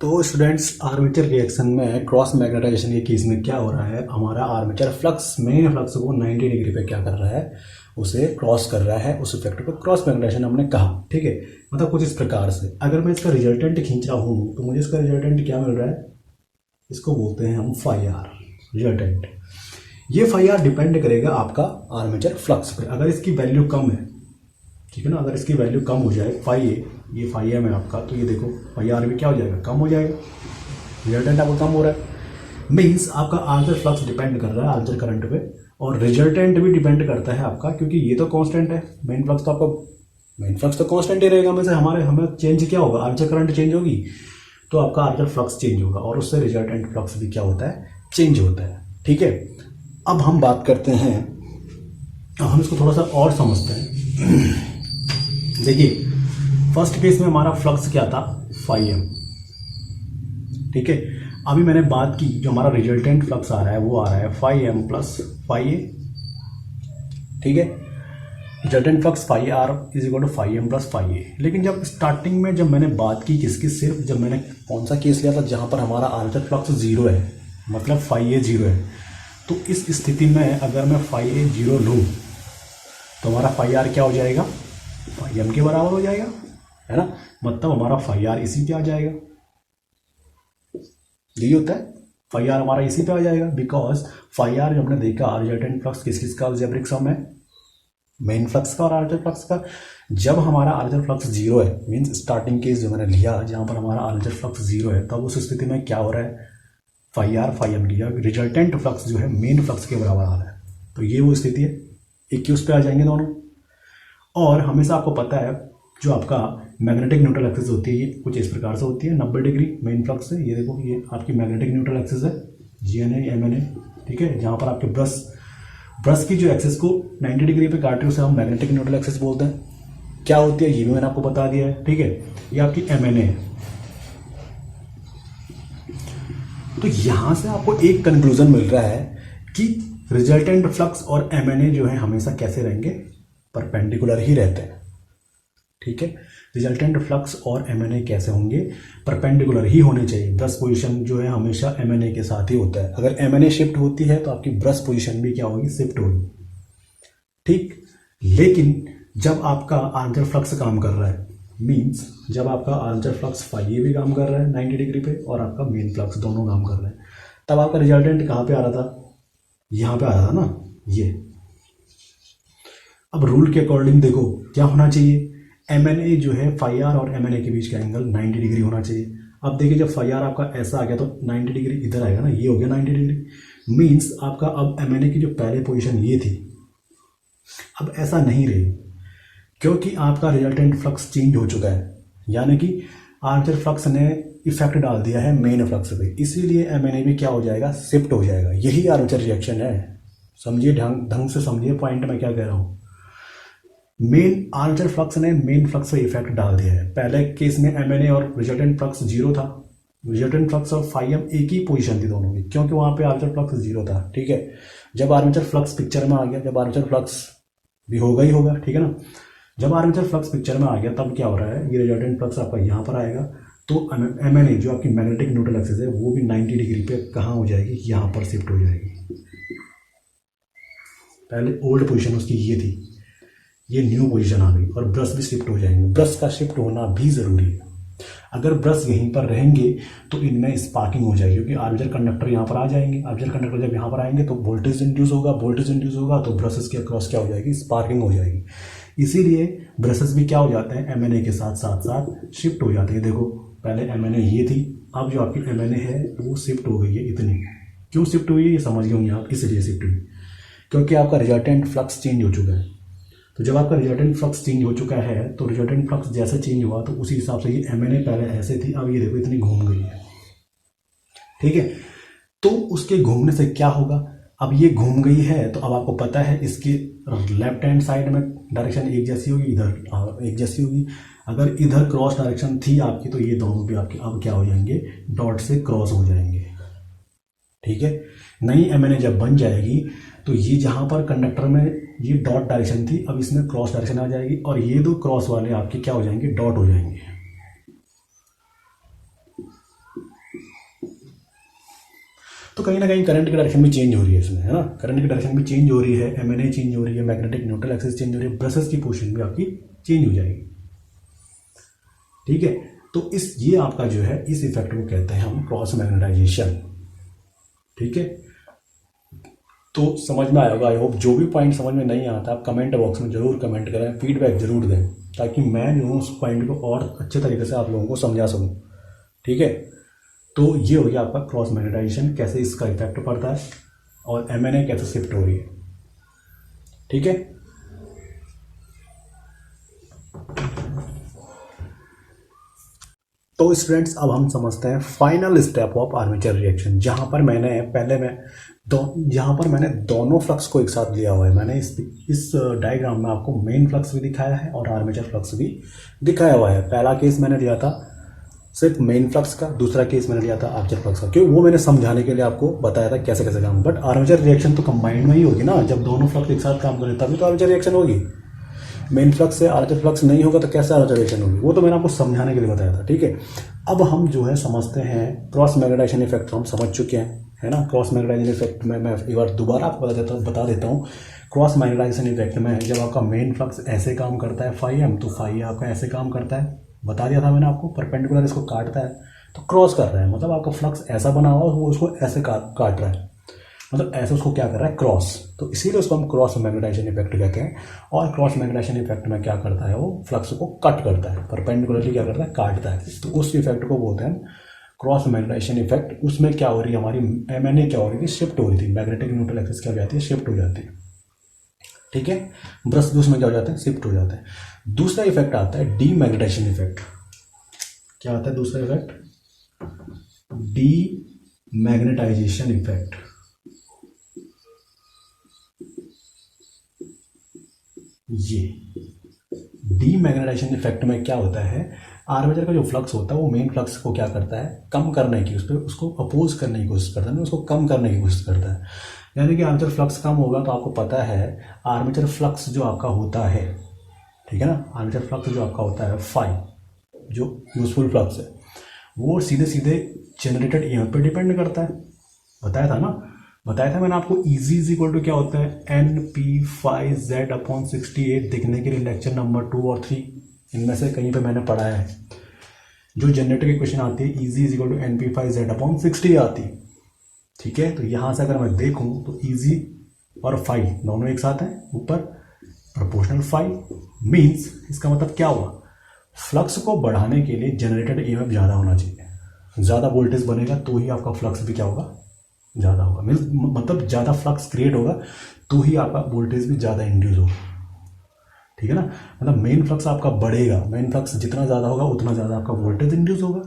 तो स्टूडेंट्स आर्मेचर रिएक्शन में क्रॉस मैग्नेटाइजेशन के केस में क्या हो रहा है, हमारा आर्मेचर फ्लक्स मेन फ्लक्स को 90 डिग्री पे क्या कर रहा है, उसे क्रॉस कर रहा है, उस इफेक्ट को क्रॉस मैग्नेटाइजेशन हमने कहा, ठीक है। मतलब कुछ इस प्रकार से अगर मैं इसका रिजल्टेंट खींच रहा हूँ तो मुझे इसका रिजल्टेंट क्या मिल रहा है, इसको बोलते हैं हम फाई आर रिजल्टेंट। ये फाई आर डिपेंड करेगा आपका आर्मेचर फ्लक्स पे। अगर इसकी वैल्यू कम है, ठीक है ना, अगर इसकी वैल्यू कम हो जाए, फाई ए, ये फाई एम है आपका, तो ये देखो फाई आर भी क्या हो जाएगा, कम हो जाएगा, रिजल्टेंट आपका कम हो रहा है। मीन्स आपका आर्मेचर फ्लक्स डिपेंड कर रहा है आर्मेचर करंट पे, और रिजल्टेंट भी डिपेंड करता है आपका, क्योंकि ये तो कांस्टेंट है, मेन फ्लक्स तो आपका, मेन फ्लक्स तो कांस्टेंट ही रहेगा। में से हमें चेंज क्या होगा, आर्मेचर करंट चेंज होगी तो आपका आर्मेचर फ्लक्स चेंज होगा, और उससे रिजल्टेंट फ्लक्स भी क्या होता है, चेंज होता है, ठीक है। अब हम बात करते हैं, हम इसको थोड़ा सा और समझते हैं। देखिए फर्स्ट केस में हमारा फ्लक्स क्या था, फाई एम, ठीक है। अभी मैंने बात की जो हमारा रिजल्टेंट फ्लक्स आ रहा है वो आ रहा है phi M plus phi A, ठीक है। Resultant flux phi R is equal to phi M plus phi A. लेकिन जब स्टार्टिंग में जब मैंने बात की किसकी, सिर्फ जब मैंने कौन सा केस लिया था जहाँ पर हमारा आर्मेचर फ्लक्स जीरो है, मतलब फाई ए जीरो है, तो इस स्थिति में अगर मैं फाई ए जीरो लूँ तो हमारा फाई आर क्या हो जाएगा, फाई एम के बराबर हो जाएगा, है ना। मतलब हमारा फाई आर इसी पे आ जाएगा, यही होता है, फाई आर हमारा इसी पे आ जाएगा। बिकॉज फाई आर जो हमने देखा रिजल्टेंट फ्लक्स किस किस का अलजेब्रिक सम है, मेन फ्लक्स का और आर्मेचर फ्लक्स का। जब हमारा आर्मेचर फ्लक्स जीरो है, मीन्स स्टार्टिंग केस जो मैंने लिया जहाँ पर हमारा आर्मेचर फ्लक्स जीरो है, तब उस स्थिति में क्या हो रहा है, फाई आर फाई एम लिया, रिजल्टेंट फ्लक्स जो है मेन फ्लक्स के बराबर आ रहा है। तो ये वो स्थिति है, एक ही उस पर आ जाएंगे दोनों। और हमेशा आपको पता है जो आपका मैग्नेटिक न्यूट्रल एक्सिस होती है ये कुछ इस प्रकार से होती है, 90 डिग्री मेन फ्लक्स से। ये देखो ये आपकी मैग्नेटिक न्यूट्रल एक्सिस है, GNA MNA, ठीक है। जहाँ पर आपके ब्रश की जो एक्सिस को 90 डिग्री पे काट रही है उसे हम मैग्नेटिक न्यूट्रल एक्सिस बोलते हैं। क्या होती है ये भी मैंने आपको बता दिया है, ठीक है। ये आपकी MNA है। तो यहां से आपको एक कंक्लूजन मिल रहा है कि रिजल्टेंट फ्लक्स और MNA जो है हमेशा कैसे रहेंगे, परपेंडिकुलर ही रहते हैं, ठीक है। रिजल्टेंट फ्लक्स और MNA कैसे होंगे, परपेंडिकुलर ही होने चाहिए। ब्रश पोजीशन जो है हमेशा MNA के साथ ही होता है। अगर MNA शिफ्ट होती है तो आपकी ब्रश पोजीशन भी क्या होगी, शिफ्ट होगी, ठीक। लेकिन जब आपका आर्मेचर फ्लक्स काम कर रहा है, मींस जब आपका आर्मेचर फ्लक्स फाई भी काम कर रहा है 90 डिग्री पे और आपका मेन फ्लक्स दोनों काम कर रहे हैं, तब आपका रिजल्टेंट कहाँ पे आ रहा था, यहाँ पे आ रहा था ना, ये। अब रूल के अकॉर्डिंग देखो क्या होना चाहिए, MNA जो है फाई आर और MNA के बीच का एंगल 90 डिग्री होना चाहिए। अब देखिए जब फाई आर आपका ऐसा आ गया तो 90 डिग्री इधर आएगा ना, ये हो गया 90 डिग्री। मींस आपका अब MNA की जो पहले पोजीशन ये थी अब ऐसा नहीं रही, क्योंकि आपका रिजल्टेंट फ्लक्स चेंज हो चुका है, यानी कि आर्मेचर फ्लक्स ने इफेक्ट डाल दिया है मेन फ्लक्स पे, इसीलिए MNA भी क्या हो जाएगा, शिफ्ट हो जाएगा। यही आर्मेचर रिएक्शन है, समझिए, ढंग से समझिए पॉइंट मैं क्या कह रहा हूँ। मेन आर्मेचर फ्लक्स ने मेन फ्लक्स पे इफेक्ट डाल दिया है। पहले केस में MNA और रिजल्टेंट फ्लक्स जीरो था, रिजल्टेंट फ्लक्स और फाई एम एक ही पोजीशन थी दोनों की, क्योंकि वहां पे आर्मेचर फ्लक्स जीरो था, ठीक है। जब आर्मेचर फ्लक्स पिक्चर में आ गया, जब आर्मेचर फ्लक्स भी होगा ही होगा, ठीक है ना, जब आर्मेचर फ्लक्स पिक्चर में आ गया तब क्या हो रहा है, ये रिजल्टेंट फ्लक्स आपका यहाँ पर आएगा, तो MNA जो आपकी मैग्नेटिक न्यूट्रल एक्सिस है वो भी 90 डिग्री पे कहाँ हो जाएगी, यहाँ पर शिफ्ट हो जाएगी। पहले ओल्ड पोजीशन उसकी ये थी, ये न्यू पोजीशन आ गई, और ब्रश भी शिफ्ट हो जाएंगे। ब्रश का शिफ्ट होना भी जरूरी है। अगर ब्रश यहीं पर रहेंगे तो इनमें स्पार्किंग हो जाएगी, क्योंकि आर्मेचर कंडक्टर यहाँ पर आ जाएंगे। आर्मेचर कंडक्टर जब यहाँ पर आएंगे तो वोल्टेज इंड्यूस होगा, वोल्टेज इंड्यूस होगा तो ब्रशेस के अक्रॉस क्या हो जाएगी, स्पार्किंग हो जाएगी। इसीलिए ब्रशेस भी क्या हो जाते हैं, MNA के साथ साथ साथ शिफ्ट हो जाते हैं। देखो पहले MNA ये थी, अब जो आपकी MNA है वो शिफ्ट हो गई है इतनी। क्यों शिफ्ट हुई है ये समझ गए होंगे आप, इसलिए शिफ्ट हुई, क्योंकि आपका रिजल्टेंट फ्लक्स चेंज हो चुका है। तो जब आपका रिजल्टेंट फ्लक्स चेंज हो चुका है तो रिजल्टेंट फ्लक्स जैसे चेंज हुआ तो उसी हिसाब से ये MNA पहले ऐसे थी, अब ये देखो इतनी घूम गई है, ठीक है। तो उसके घूमने से क्या होगा, अब ये घूम गई है तो अब आपको पता है इसके लेफ्ट हैंड साइड में डायरेक्शन एक जैसी होगी, इधर एक जैसी होगी। अगर इधर क्रॉस डायरेक्शन थी आपकी तो ये दोनों भी आपके अब क्या हो जाएंगे, डॉट से क्रॉस हो जाएंगे, ठीक है। नई MNA जब बन जाएगी तो ये जहां पर कंडक्टर में ये डॉट डायरेक्शन थी अब इसमें क्रॉस डायरेक्शन आ जाएगी, और ये दो क्रॉस वाले आपके क्या हो जाएंगे, डॉट हो जाएंगे। तो कहीं ना कहीं करंट की डायरेक्शन भी चेंज हो रही है इसमें, है ना। करंट की डायरेक्शन भी चेंज हो रही है, MNA चेंज हो रही है, मैग्नेटिक न्यूट्रल एक्सिस चेंज हो रही है, ब्रशेस की पोजीशन भी आपकी चेंज हो जाएगी, ठीक है। तो ये आपका जो है इस इफेक्ट को कहते हैं हम क्रॉस मैग्नेटाइजेशन, ठीक है। तो समझ में आएगा, आई होप। जो भी पॉइंट समझ में नहीं आता आप कमेंट बॉक्स में जरूर कमेंट करें, फीडबैक जरूर दें, ताकि मैं जो हूँ उस पॉइंट को और अच्छे तरीके से आप लोगों को समझा सकूँ, ठीक है। तो ये हो गया आपका क्रॉस मैग्नेटाइजेशन, कैसे इसका इफेक्ट पड़ता है, और MNA कैसे शिफ्ट हो रही है, ठीक है। तो स्टूडेंट्स अब हम समझते हैं final step of armature reaction, जहां पर मैंने दोनों फ्लक्स को एक साथ लिया हुआ है। मैंने इस डायग्राम में आपको मेन फ्लक्स भी दिखाया है और आर्मेचर फ्लक्स भी दिखाया हुआ है। पहला केस मैंने लिया था सिर्फ मेन फ्लक्स का, दूसरा केस मैंने लिया था आर्मेचर फ्लक्स का, क्योंकि वो मैंने समझाने के लिए आपको बताया था कैसे कैसे काम। बट आर्मेचर रिएक्शन तो कंबाइंड में ही होगी ना, जब दोनों फ्लक्स एक साथ काम करें तभी तो आर्मेचर रिएक्शन होगी। मेन फ्लक्स से आर्मेचर फ्लक्स नहीं होगा तो कैसे आर्मेचर रिएक्शन होगी, वो तो मैंने आपको समझाने के लिए बताया था, ठीक है। अब हम जो है समझते हैं क्रॉस मैग्नेटाइजेशन इफेक्ट, हम समझ चुके हैं, है ना। क्रॉस मैग्नेटाइजेशन इफेक्ट में मैं एक बार दोबारा आपको बता देता हूँ। क्रॉस मैग्नेटाइजेशन इफेक्ट में जब आपका मेन फ्लक्स ऐसे काम करता है फाई एम, तो फाई आपका ऐसे काम करता है, बता दिया था मैंने आपको, परपेंडिकुलर इसको काटता है तो क्रॉस कर रहा है, मतलब आपका फ्लक्स ऐसा बना हुआ है वो उसको ऐसे काट रहा है, मतलब ऐसे उसको क्या कर रहा है, क्रॉस। तो इसीलिए उसको हम क्रॉस मैग्नेटाइजेशन इफेक्ट कहते हैं। और क्रॉस मैग्नेटाइजेशन इफेक्ट में क्या करता है, वो फ्लक्स को कट करता है, परपेंडिकुलरली क्या करता है, काटता है। तो उस इफेक्ट को बोलते हैं क्रॉस मैग्नेटाइजेशन इफेक्ट। उसमें क्या हो रही है, हमारी एमएनए क्या हो रही थी, शिफ्ट हो रही थी, मैग्नेटिक न्यूट्रल एक्सिस क्या हो जाती है, शिफ्ट हो जाती है। ठीक है, ब्रश भी उसमें क्या हो जाते हैं, शिफ्ट हो जाते हैं। दूसरा इफेक्ट आता है डी मैग्नेटाइजेशन इफेक्ट। क्या आता है दूसरा इफेक्ट, डी मैग्नेटाइजेशन इफेक्ट। ये डी मैग्नेटाइजेशन इफेक्ट में क्या होता है, आर्मेचर का जो फ्लक्स होता है वो मेन फ्लक्स को क्या करता है, कम करने की, उस पर उसको अपोज करने की कोशिश करता है, उसको कम करने की कोशिश करता है। यानी कि आर्मेचर फ्लक्स कम होगा तो आपको पता है आर्मेचर फ्लक्स जो आपका होता है, ठीक है ना, आर्मेचर फ्लक्स जो आपका होता है फाई, जो यूजफुल फ्लक्स है, वो सीधे सीधे जनरेटेड ईएमएफ पे डिपेंड करता है। बताया था मैंने आपको। इजी इज इक्वल टू क्या होता है, N P phi Z upon 68। देखने के लिए लेक्चर नंबर 2 और 3 इनमें से कहीं पे मैंने पढ़ाया है। जो जनरेटर की क्वेश्चन आती है E g is equal to N P phi Z upon 60 आती है। ठीक है, तो यहाँ से अगर मैं देखूँ तो इजी और फाई दोनों एक साथ हैं ऊपर, प्रोपोर्शनल फाई मीन्स इसका मतलब क्या हुआ, फ्लक्स को बढ़ाने के लिए जनरेटेड ईएमएफ ज़्यादा होना चाहिए। ज़्यादा वोल्टेज बनेगा तो ही आपका फ्लक्स भी क्या होगा, ज़्यादा होगा। मीन्स मतलब ज़्यादा फ्लक्स क्रिएट होगा तो ही आपका वोल्टेज भी ज़्यादा इंड्यूस होगा। ठीक है ना, मतलब मेन फ्लक्स आपका बढ़ेगा, मेन फ्लक्स जितना ज़्यादा होगा उतना ज़्यादा आपका वोल्टेज इंड्यूस होगा।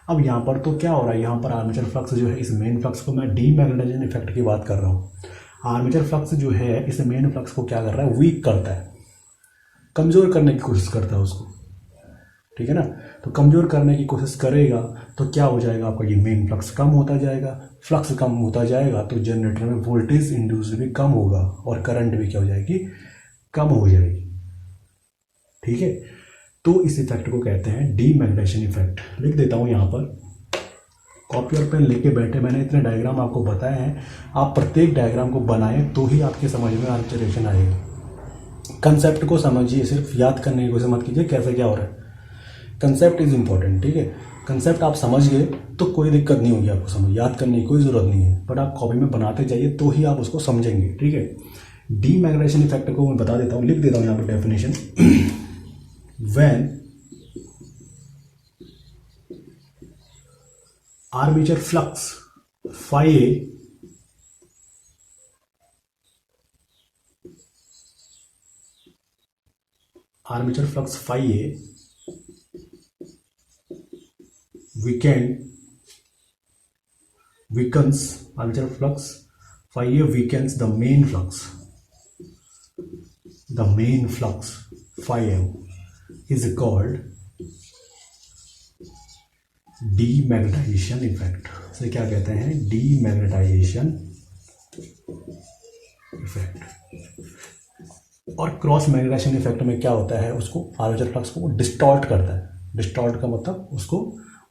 अब यहाँ पर तो क्या हो रहा है, यहाँ पर आर्मेचर फ्लक्स जो है, इस मेन फ्लक्स को मैं डी मैग्नेटाइजेशन इफेक्ट की बात कर रहा हूँ। आर्मेचर फ्लक्स जो है इस मेन फ्लक्स को क्या कर रहा है, वीक करता है, कमज़ोर करने की कोशिश करता है उसको। ठीक है ना, तो कमज़ोर करने की कोशिश करेगा तो क्या हो जाएगा, आपका ये मेन फ्लक्स कम होता जाएगा। फ्लक्स कम होता जाएगा तो जनरेटर में वोल्टेज इंड्यूस भी कम होगा और करंट भी क्या हो जाएगी, कम हो जाएगी। ठीक है, तो इस इफेक्ट को कहते हैं डी मैग्नेटाइजेशन इफेक्ट। लिख देता हूँ यहाँ पर, कॉपी और पेन लेके बैठे, मैंने इतने डायग्राम आपको बताए हैं, आप प्रत्येक डायग्राम को बनाएं तो ही आपके समझ में आर्मेचर रिएक्शन आएगा। कंसेप्ट को समझिए, सिर्फ याद करने की कोशिश मत कीजिए कैसे क्या हो रहा है। Concept is important. ठीक है, कंसेप्ट आप समझ गए तो कोई दिक्कत नहीं होगी आपको, समझ याद करने की कोई ज़रूरत नहीं है, बट आप कॉपी में बनाते जाइए तो ही आप उसको समझेंगे। ठीक है, डी मैग्नेटाइजेशन इफेक्ट को मैं बता देता हूँ, लिख देता हूँ यहाँ पर definition. When armature flux phi A armature flux phi A weakens armature flux phi A weakens the main flux phi M is called demagnetization effect. इसे क्या कहते हैं, डीमैग्नेटाइजेशन इफेक्ट। और क्रॉस मैग्नेटाइजेशन इफेक्ट में क्या होता है, उसको आर्मेचर फ्लक्स को डिस्टॉर्ट करता है। डिस्टॉर्ट का मतलब उसको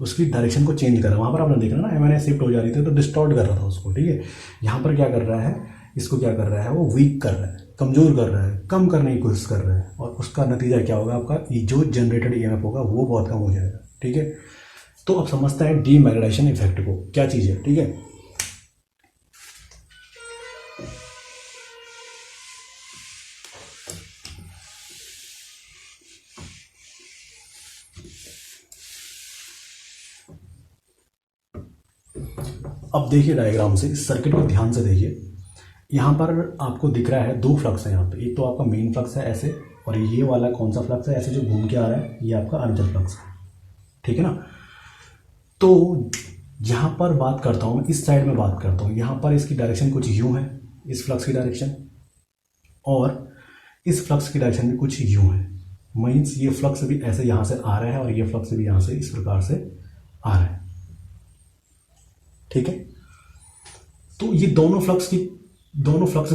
उसकी डायरेक्शन को चेंज कर रहा है। वहाँ पर आपने देखा ना, एमएनए शिफ्ट हो जा रही थी तो डिस्टॉर्ट कर रहा था उसको। ठीक है, यहाँ पर क्या कर रहा है, इसको क्या कर रहा है, वो वीक कर रहा है, कमज़ोर कर रहा है, कम करने की कोशिश कर रहा है, और उसका नतीजा क्या होगा, आपका जो जनरेटेड ईएमएफ होगा वो बहुत कम हो जाएगा। ठीक है, तो अब समझते हैं डीमैग्नेटाइजेशन इफेक्ट को क्या चीज़ है। ठीक है, अब देखिए डायग्राम से, इस सर्किट को ध्यान से देखिए। यहाँ पर आपको दिख रहा है दो फ्लक्स है यहाँ पे, एक तो आपका मेन फ्लक्स है ऐसे, और ये वाला कौन सा फ्लक्स है, ऐसे जो घूम के आ रहा है, ये आपका आर्मेचर फ्लक्स है। ठीक है ना, तो यहाँ पर बात करता हूँ, इस साइड में बात करता हूँ, यहाँ पर इसकी डायरेक्शन कुछ यूँ है, इस फ्लक्स की डायरेक्शन, और इस फ्लक्स की डायरेक्शन भी कुछ यूँ है। मीन्स ये फ्लक्स भी ऐसे यहाँ से आ रहा है और ये फ्लक्स भी यहाँ से इस प्रकार से आ रहा है। ठीक है, तो ये दोनों फ्लक्स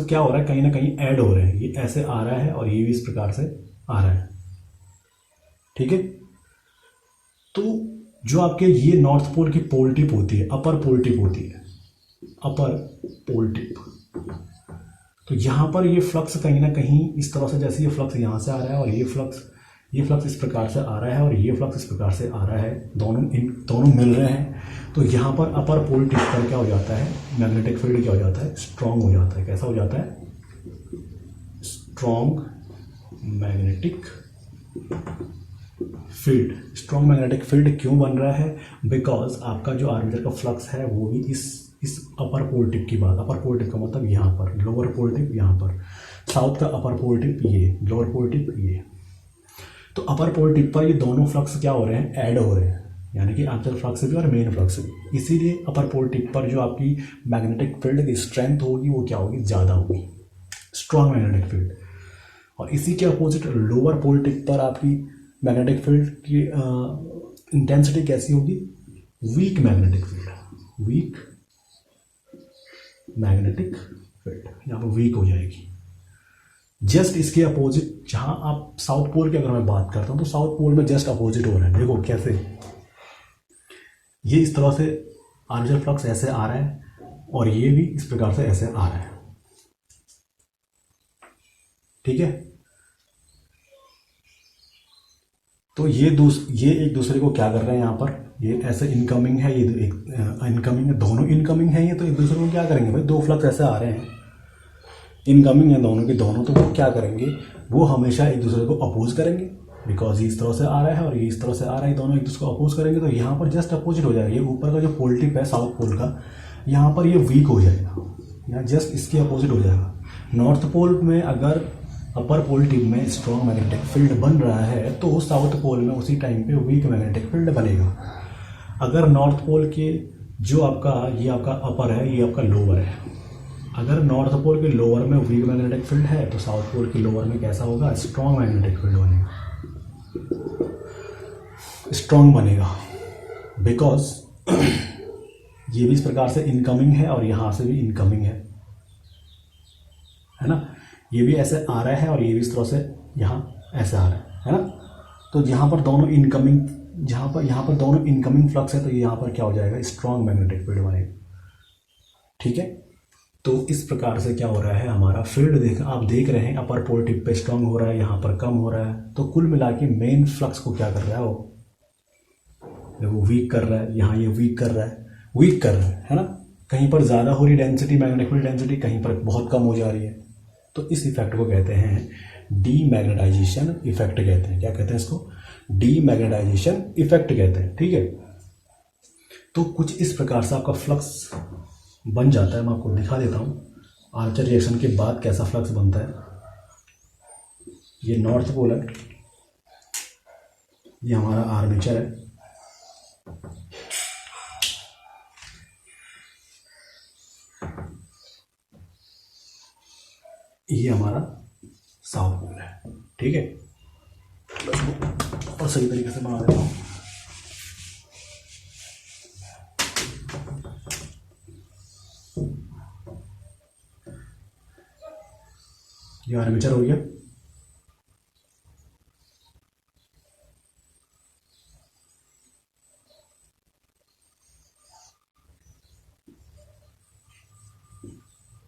क्या हो रहा है, कहीं ना कहीं ऐड हो रहे हैं। ये ऐसे आ रहा है और ये भी इस प्रकार से आ रहा है। ठीक है, तो जो आपके ये नॉर्थ पोल की पोल टिप होती है, अपर पोल टिप होती है, अपर पोल टिप, तो यहाँ पर ये फ्लक्स कहीं ना कहीं इस तरह से, जैसे ये फ्लक्स यहाँ से आ रहा है और ये फ्लक्स इस प्रकार से आ रहा है और ये फ्लक्स इस प्रकार से आ रहा है, दोनों मिल रहे हैं। तो यहाँ पर अपर पोल टिप पर क्या हो जाता है, मैग्नेटिक फील्ड क्या हो जाता है, स्ट्रॉन्ग हो जाता है। कैसा हो जाता है, strong magnetic field. Strong magnetic field क्यों बन रहा है, बिकॉज आपका जो आर्मेचर का फ्लक्स है वो भी इस अपर पोल टिप की बात, अपर पोल टिप का मतलब यहाँ पर, लोअर पोल टिप यहाँ पर, साउथ का अपर पोल टिप ये, लोअर पोल टिप ये। तो अपर पोल टिप पर ये दोनों फ्लक्स क्या हो रहे हैं, ऐड हो रहे हैं, यानी कि आर्मेचर फ्लक्स भी और मेन फ्लक्स भी। इसीलिए अपर पोल टिप पर जो आपकी मैग्नेटिक फील्ड की स्ट्रेंथ होगी वो क्या होगी, ज़्यादा होगी, स्ट्रॉन्ग मैग्नेटिक फील्ड। और इसी के अपोजिट लोअर पोल टिप पर आपकी मैग्नेटिक फील्ड की इंटेंसिटी कैसी होगी, weak magnetic field, weak magnetic field यहाँ पर वीक हो जाएगी। जस्ट इसके अपोजिट, जहां आप साउथ पोल की अगर मैं बात करता हूं तो साउथ पोल में जस्ट अपोजिट हो रहा है। देखो कैसे, ये इस तरह से आर्मेचर फ्लक्स ऐसे आ रहा है और ये भी इस प्रकार से ऐसे आ रहा है, ठीक है। तो ये एक दूसरे को क्या कर रहे हैं यहाँ पर, ये ऐसे इनकमिंग है, ये एक इनकमिंग है, दोनों इनकमिंग है। ये तो एक दूसरे को क्या करेंगे भाई, दो फ्लक्स ऐसे आ रहे हैं, इनकमिंग है दोनों के दोनों, तो वो क्या करेंगे, वो हमेशा एक दूसरे को अपोज करेंगे, बिकॉज ये इस तरह से आ रहा है और ये इस तरह से आ रहा है, दोनों एक दूसरे को अपोज करेंगे। तो यहाँ पर जस्ट अपोजिट हो जाएगा। ये ऊपर का जो पोल टिप है साउथ पोल का, यहाँ पर ये वीक हो जाएगा, यहाँ जस्ट इसके अपोजिट हो जाएगा। नॉर्थ पोल में अगर अपर पोल टिप में स्ट्रॉन्ग मैग्नेटिक फील्ड बन रहा है तो साउथ पोल में उसी टाइम पे वीक मैग्नेटिक फील्ड बनेगा। अगर नॉर्थ पोल के जो आपका, ये आपका अपर है, ये आपका लोअर है, अगर नॉर्थ पोल के लोअर में वीक मैग्नेटिक फील्ड है तो साउथ पोल के लोअर में कैसा होगा, स्ट्रॉन्ग मैग्नेटिक फील्ड बनेगा, स्ट्रॉन्ग बनेगा। बिकॉज ये भी इस प्रकार से इनकमिंग है और यहाँ से भी इनकमिंग है ना, ये भी ऐसे आ रहा है और ये भी इस तरह से यहाँ ऐसे आ रहा है ना। तो यहाँ पर दोनों इनकमिंग, यहाँ पर दोनों इनकमिंग फ्लक्स है, तो यहाँ पर क्या हो जाएगा, स्ट्रॉन्ग मैग्नेटिक फील्ड बनेगा, ठीक है। तो इस प्रकार से क्या हो रहा है, हमारा फील्ड आप देख रहे हैं, अपर पोल टिप पे स्ट्रॉन्ग हो रहा है, यहाँ पर कम हो रहा है। तो कुल मिला के मेन फ्लक्स को क्या कर रहा है, वो वीक कर रहा है, यहाँ ये वीक कर रहा है ना। कहीं पर ज़्यादा हो रही डेंसिटी, मैग्नेटिक फील्ड डेंसिटी, कहीं पर बहुत कम हो जा रही है। तो इस इफेक्ट को कहते हैं डीमैग्नेटाइजेशन इफेक्ट कहते हैं। क्या कहते हैं इसको, डीमैग्नेटाइजेशन इफेक्ट कहते हैं, ठीक है। तो कुछ इस प्रकार से आपका फ्लक्स बन जाता है। मैं आपको दिखा देता हूँ आर्मेचर रिएक्शन के बाद कैसा फ्लक्स बनता है। ये नॉर्थ पोल है, ये हमारा आर्मेचर है, ये हमारा साउथ पोल है, ठीक है। और सही तरीके से बना देता हूँ। ये आर्मेचर हो गया,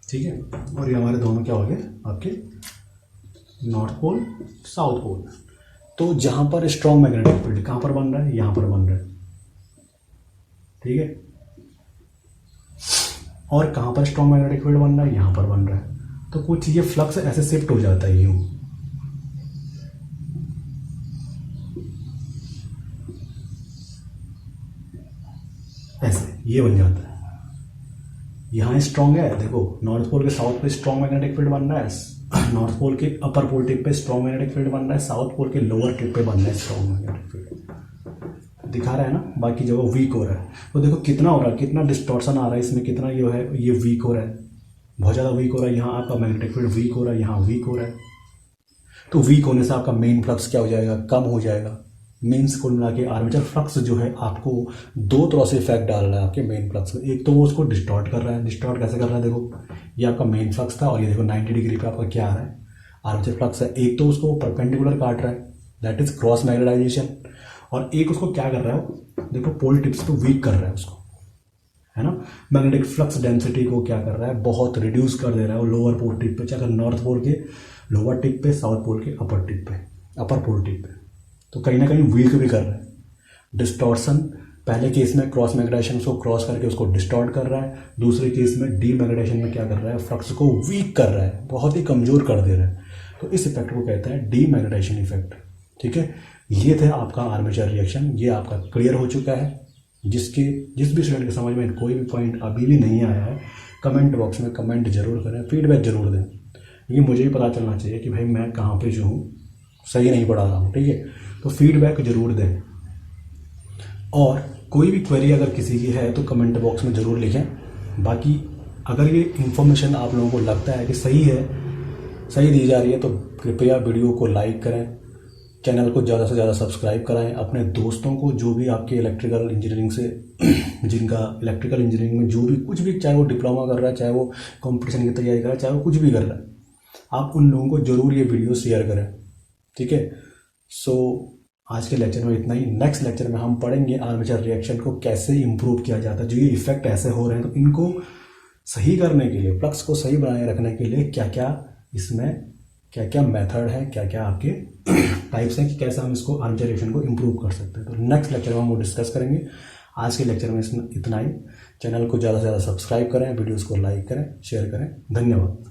ठीक है। और ये हमारे दोनों क्या हो गए, आपके नॉर्थ पोल साउथ पोल। तो जहां पर स्ट्रॉन्ग मैग्नेटिक फील्ड कहां पर बन रहा है, यहां पर बन रहा है, ठीक है। और कहां पर स्ट्रॉन्ग मैग्नेटिक फील्ड बन रहा है, यहां पर बन रहा है। तो कुछ ये फ्लक्स ऐसे शिफ्ट हो जाता है, यूं ऐसे ये बन जाता है। यहाँ स्ट्रॉन्ग है, देखो नॉर्थ पोल के साउथ पे स्ट्रॉन्ग मैग्नेटिक फील्ड बन रहा है, नॉर्थ पोल के अपर पोल टिप पे स्ट्रॉन्ग मैग्नेटिक फील्ड बन रहा है, साउथ पोल के लोअर टिप पे बन रहा है स्ट्रॉन्ग मैग्नेटिक फील्ड, दिखा रहा है ना। बाकी जगह वीक हो रहा है, तो देखो कितना हो रहा है, कितना डिस्टॉर्शन आ रहा है इसमें, कितना ये है, ये वीक हो रहा है, बहुत ज़्यादा वीक हो रहा है। यहाँ आपका मैग्नेटिक फील्ड वीक हो रहा है, यहाँ वीक हो रहा है। तो वीक होने से आपका मेन फ्लक्स क्या हो जाएगा, कम हो जाएगा। मीन्स कुल मिला के आर्मेचर फ्लक्स जो है आपको दो तरह से इफेक्ट डाल रहा है आपके मेन फ्लक्स में। एक तो वो उसको डिस्टॉर्ट कर रहा है, डिस्टॉर्ट कैसे कर रहा है, देखो ये आपका मेन फ्लक्स था और ये देखो 90 डिग्री पे आपका क्या आ रहा है, आर्मेचर फ्लक्स है। एक तो उसको परपेंडिकुलर काट रहा है, दैट इज क्रॉस मैग्नेटाइजेशन, और एक उसको क्या कर रहा है, देखो पोल टिप्स को वीक कर रहा है उसको। है ना। मैग्नेटिक फ्लक्स डेंसिटी को क्या कर रहा है, बहुत रिड्यूस कर दे रहा है वो लोअर पोल टिप पे, चाहे नॉर्थ पोल के लोअर टिप पे, साउथ पोल के अपर टिप पे, अपर पोल टिप पे। तो कहीं ना कहीं वीक भी कर रहा है। डिस्टॉर्शन पहले केस में क्रॉस मैग्नेटाइजेशन को क्रॉस करके उसको डिस्टॉर्ट कर रहा है, दूसरे केस में डी मैग्नेटाइजेशन में क्या कर रहा है, फ्लक्स को वीक कर रहा है, बहुत ही कमजोर कर दे रहा है। तो इस इफेक्ट को कहते हैं डी मैग्नेटाइजेशन इफेक्ट। ठीक है, ये थे आपका आर्मेचर रिएक्शन, ये आपका क्लियर हो चुका है। जिस भी स्टूडेंट के समझ में कोई भी पॉइंट अभी भी नहीं आया है, कमेंट बॉक्स में कमेंट जरूर करें, फीडबैक जरूर दें, क्योंकि मुझे ही पता चलना चाहिए कि भाई मैं कहाँ पे जो हूँ सही नहीं पढ़ा रहा हूँ। ठीक है, तो फीडबैक जरूर दें, और कोई भी क्वेरी अगर किसी की है तो कमेंट बॉक्स में ज़रूर लिखें। बाकी अगर ये इन्फॉर्मेशन आप लोगों को लगता है कि सही है, सही दी जा रही है, तो कृपया वीडियो को लाइक करें, चैनल को ज़्यादा से ज़्यादा सब्सक्राइब कराएं, अपने दोस्तों को जो भी आपके इलेक्ट्रिकल इंजीनियरिंग से जिनका इलेक्ट्रिकल इंजीनियरिंग में जो भी कुछ भी, चाहे वो डिप्लोमा कर रहा है, चाहे वो कंपटीशन की तैयारी कर रहा है, चाहे वो कुछ भी कर रहा है, आप उन लोगों को ज़रूर ये वीडियो शेयर करें। ठीक है, सो आज के लेक्चर में इतना ही। नेक्स्ट लेक्चर में हम पढ़ेंगे आर्मेचर रिएक्शन को कैसे इंप्रूव किया जाता है। जो ये इफेक्ट ऐसे हो रहे हैं तो इनको सही करने के लिए, फ्लक्स को सही बनाए रखने के लिए क्या क्या इसमें क्या क्या मेथड है, क्या क्या आपके टाइप्स हैं कि कैसे हम इसको आर्मेचर रिएक्शन को इम्प्रूव कर सकते हैं। तो नेक्स्ट लेक्चर में हम वो डिस्कस करेंगे। आज के लेक्चर में इतना ही। चैनल को ज़्यादा से ज़्यादा सब्सक्राइब करें, वीडियोज़ को लाइक करें, शेयर करें। धन्यवाद।